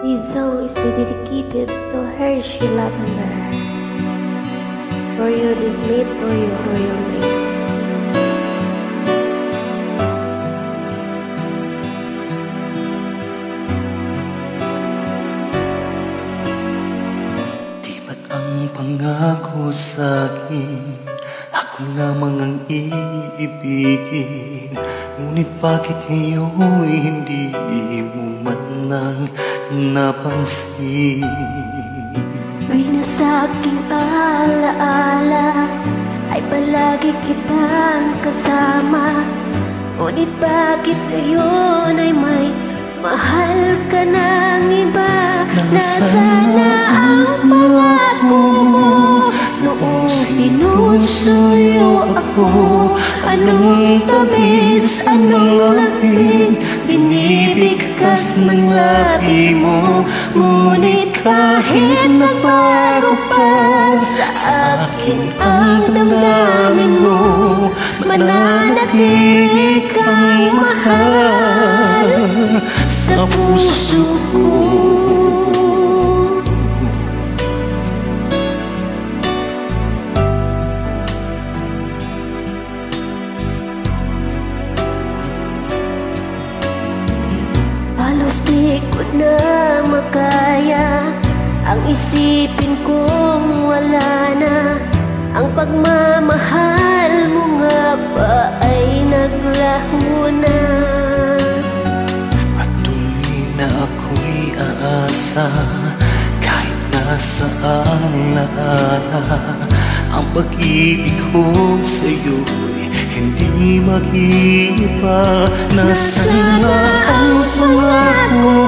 This song is dedicated to Hershey Lavender. For you, this made for your mate. Di ba't ang pangako sa'kin, ako lamang ang iibigin? Ngunit bakit ngayon hindi mo man lang napansin? May nasa aking alaala ay palagi kitang kasama. Ngunit bakit ngayon ay may mahal ka ng iba? Nasaan na ang pangako mo noong sinusuyo ako? Anong tamis, anong lambing binibigkas ng labi mo? Ngunit kahit nagbago pa sa akin ang damdamin mo, mananatili kang mahal sa puso ko. Halos di ko na makaya ang isipin kong wala na ang pagmamahal mo, nga ba ay naglaho na? Patuloy na ako'y aasa kahit nasaan laana. Ang pag-ibig ko sa'yo'y hindi mag-iba. Nasaan na ang pangako mo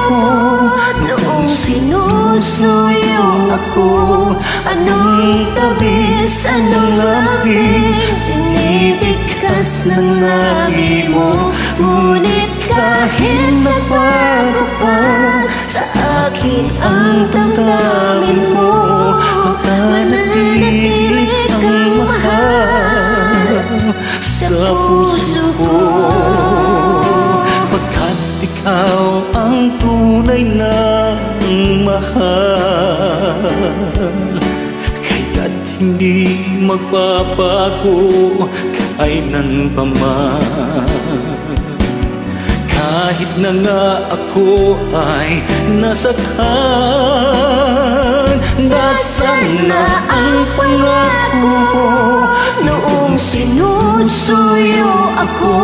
noong sinusuyo ako? Anong tabis, anong lambing binibigkas ng labi mo? Ngunit kahit nagbago pa sa akin ang damdamin mo, mananatili kang mahal sa puso ko. Pagkat ikaw ang tunay na mahal, kaya't hindi magbabago kailanpaman. Kahit na nga ako ay nasaktan, nasaan na ang pangako mo noong sinusuyo ako?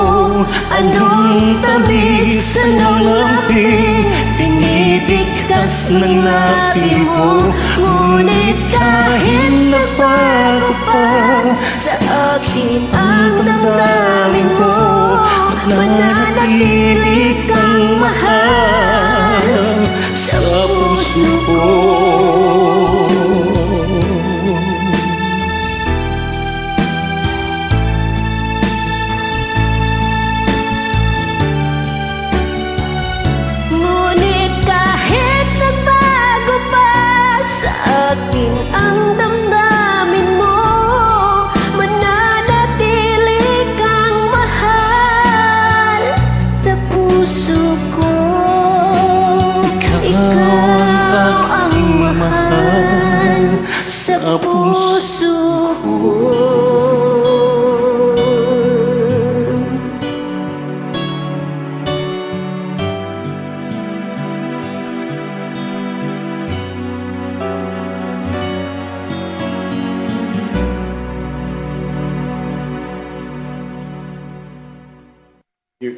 Anong tamis, anong lambing binibigkas ng labi mo? Ngunit kahit nagbago pa sa akin ang damdamin mo, mananatili kang mahal sa puso ko. Ngunit kahit nagbago pa sa akin ang damdamin mo, mananatili kang mahal sa puso ko. Ikaw ang mahal sa puso ko. You